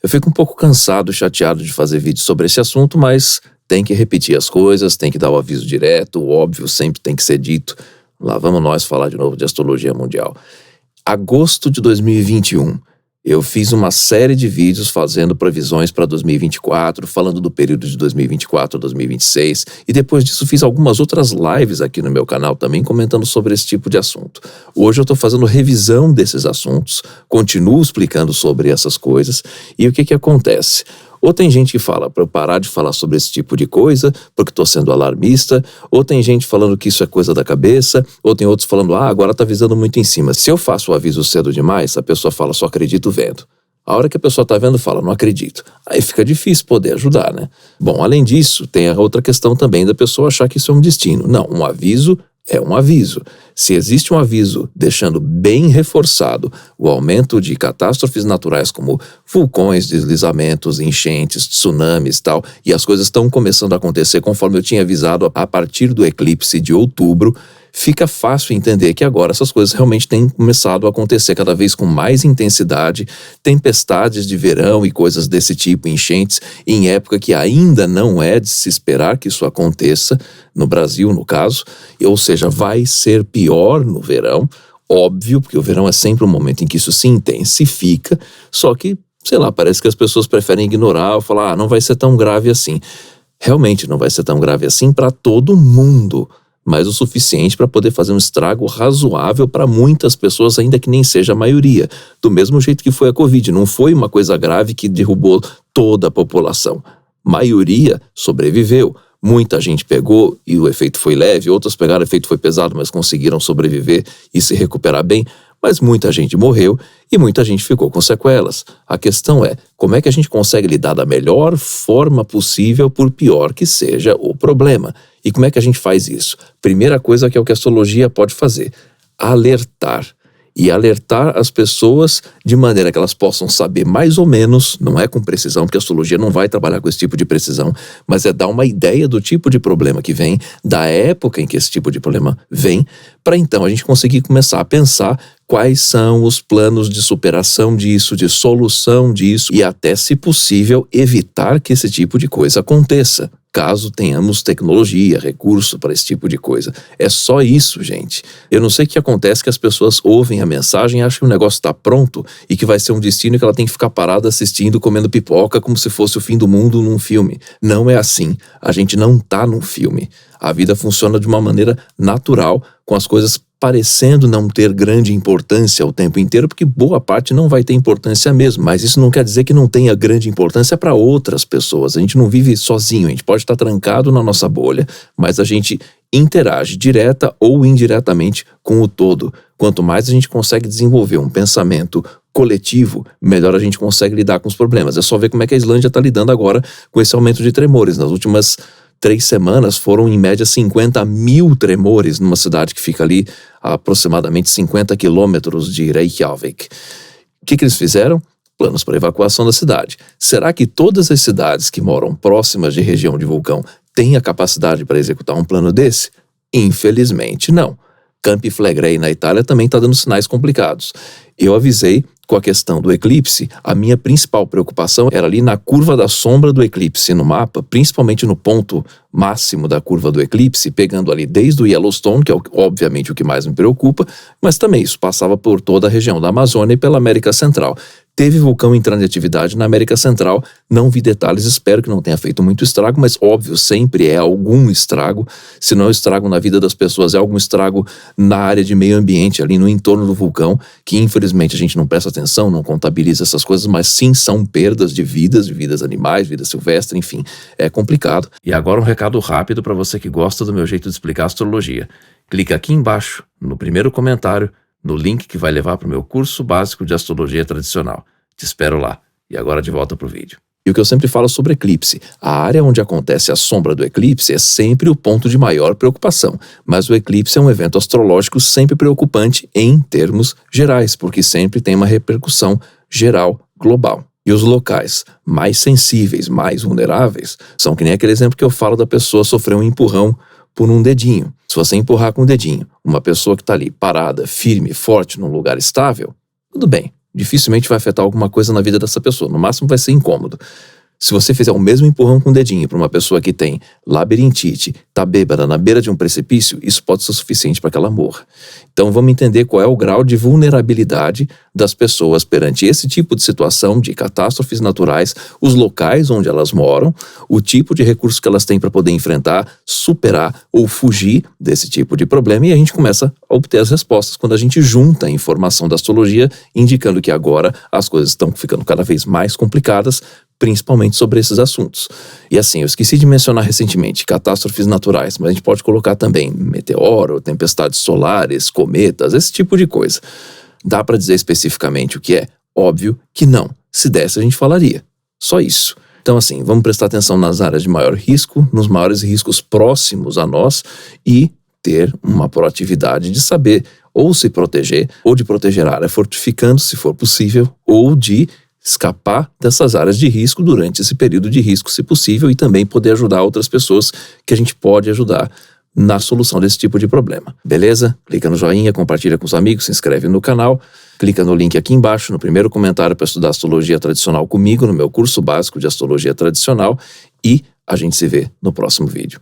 Eu fico um pouco cansado, chateado de fazer vídeos sobre esse assunto, mas tem que repetir as coisas, tem que dar o aviso direto, o óbvio sempre tem que ser dito. Lá vamos nós falar de novo de astrologia mundial. Agosto de 2021, eu fiz uma série de vídeos fazendo previsões para 2024, falando do período de 2024 a 2026, e depois disso fiz algumas outras lives aqui no meu canal também comentando sobre esse tipo de assunto. Hoje eu estou fazendo revisão desses assuntos, continuo explicando sobre essas coisas, e o que acontece? Ou tem gente que fala para eu parar de falar sobre esse tipo de coisa porque estou sendo alarmista, ou tem gente falando que isso é coisa da cabeça, ou tem outros falando, agora está avisando muito em cima. Se eu faço o aviso cedo demais, a pessoa fala, só acredito vendo. A hora que a pessoa está vendo, fala, não acredito. Aí fica difícil poder ajudar, né? Bom, além disso, tem a outra questão também da pessoa achar que isso é um destino. Não, um aviso é um aviso. Se existe um aviso deixando bem reforçado o aumento de catástrofes naturais como vulcões, deslizamentos, enchentes, tsunamis e tal, e as coisas estão começando a acontecer conforme eu tinha avisado a partir do eclipse de outubro, fica fácil entender que agora essas coisas realmente têm começado a acontecer cada vez com mais intensidade, tempestades de verão e coisas desse tipo, enchentes, em época que ainda não é de se esperar que isso aconteça, no Brasil no caso, ou seja, vai ser pior no verão, óbvio, porque o verão é sempre um momento em que isso se intensifica, só que, sei lá, parece que as pessoas preferem ignorar ou falar, não vai ser tão grave assim. Realmente não vai ser tão grave assim para todo mundo, mas o suficiente para poder fazer um estrago razoável para muitas pessoas, ainda que nem seja a maioria. Do mesmo jeito que foi a Covid, não foi uma coisa grave que derrubou toda a população. Maioria sobreviveu. Muita gente pegou e o efeito foi leve, outros pegaram, o efeito foi pesado, mas conseguiram sobreviver e se recuperar bem. Mas muita gente morreu e muita gente ficou com sequelas. A questão é, como é que a gente consegue lidar da melhor forma possível, por pior que seja o problema? E como é que a gente faz isso? Primeira coisa que é o que a astrologia pode fazer, alertar. E alertar as pessoas de maneira que elas possam saber mais ou menos, não é com precisão, porque a astrologia não vai trabalhar com esse tipo de precisão, mas é dar uma ideia do tipo de problema que vem, da época em que esse tipo de problema vem, para então a gente conseguir começar a pensar quais são os planos de superação disso, de solução disso, e até, se possível, evitar que esse tipo de coisa aconteça, caso tenhamos tecnologia, recurso para esse tipo de coisa. É só isso, gente. Eu não sei o que acontece, que as pessoas ouvem a mensagem, acham que o negócio está pronto e que vai ser um destino e que ela tem que ficar parada assistindo, comendo pipoca, como se fosse o fim do mundo num filme. Não é assim. A gente não está num filme. A vida funciona de uma maneira natural, com as coisas parecendo não ter grande importância o tempo inteiro, porque boa parte não vai ter importância mesmo, mas isso não quer dizer que não tenha grande importância para outras pessoas. A gente não vive sozinho, a gente pode estar trancado na nossa bolha, mas a gente interage direta ou indiretamente com o todo. Quanto mais a gente consegue desenvolver um pensamento coletivo, melhor a gente consegue lidar com os problemas. É só ver como é que a Islândia está lidando agora com esse aumento de tremores. Nas últimas 3 semanas foram em média 50 mil tremores numa cidade que fica ali a aproximadamente 50 quilômetros de Reykjavik. O que eles fizeram? Planos para evacuação da cidade. Será que todas as cidades que moram próximas de região de vulcão têm a capacidade para executar um plano desse? Infelizmente não. Campi Flegrei na Itália também está dando sinais complicados. Eu avisei com a questão do eclipse, a minha principal preocupação era ali na curva da sombra do eclipse no mapa, principalmente no ponto máximo da curva do eclipse, pegando ali desde o Yellowstone, que é obviamente o que mais me preocupa, mas também isso passava por toda a região da Amazônia e pela América Central. Teve vulcão entrando em atividade na América Central, não vi detalhes, espero que não tenha feito muito estrago, mas óbvio, sempre é algum estrago. Se não é estrago na vida das pessoas, é algum estrago na área de meio ambiente, ali no entorno do vulcão, que infelizmente a gente não presta atenção, não contabiliza essas coisas, mas sim são perdas de vidas animais, vida silvestre, enfim, é complicado. E agora um recado rápido para você que gosta do meu jeito de explicar astrologia. Clica aqui embaixo, no primeiro comentário, no link que vai levar para o meu curso básico de astrologia tradicional. Te espero lá. E agora de volta para o vídeo. E o que eu sempre falo sobre eclipse, a área onde acontece a sombra do eclipse é sempre o ponto de maior preocupação, mas o eclipse é um evento astrológico sempre preocupante em termos gerais, porque sempre tem uma repercussão geral, global. E os locais mais sensíveis, mais vulneráveis, são que nem aquele exemplo que eu falo da pessoa sofrer um empurrão por um dedinho. Se você empurrar com o dedinho uma pessoa que está ali parada, firme, forte, num lugar estável, tudo bem, Dificilmente vai afetar alguma coisa na vida dessa pessoa. No máximo vai ser incômodo. Se você fizer o mesmo empurrão com o dedinho para uma pessoa que tem labirintite, tá bêbada na beira de um precipício, isso pode ser suficiente para que ela morra. Então vamos entender qual é o grau de vulnerabilidade das pessoas perante esse tipo de situação de catástrofes naturais, os locais onde elas moram, o tipo de recurso que elas têm para poder enfrentar, superar ou fugir desse tipo de problema, e a gente começa a obter as respostas quando a gente junta a informação da astrologia, indicando que agora as coisas estão ficando cada vez mais complicadas, principalmente sobre esses assuntos. E assim, eu esqueci de mencionar recentemente catástrofes naturais, mas a gente pode colocar também meteoro, tempestades solares, cometas, esse tipo de coisa. Dá para dizer especificamente o que é? Óbvio que não. Se desse, a gente falaria. Só isso. Então assim, vamos prestar atenção nas áreas de maior risco, nos maiores riscos próximos a nós e ter uma proatividade de saber ou se proteger, ou de proteger a área fortificando, se for possível, ou de escapar dessas áreas de risco durante esse período de risco, se possível, e também poder ajudar outras pessoas que a gente pode ajudar na solução desse tipo de problema. Beleza? Clica no joinha, compartilha com os amigos, se inscreve no canal, clica no link aqui embaixo, no primeiro comentário para estudar astrologia tradicional comigo, no meu curso básico de astrologia tradicional, e a gente se vê no próximo vídeo.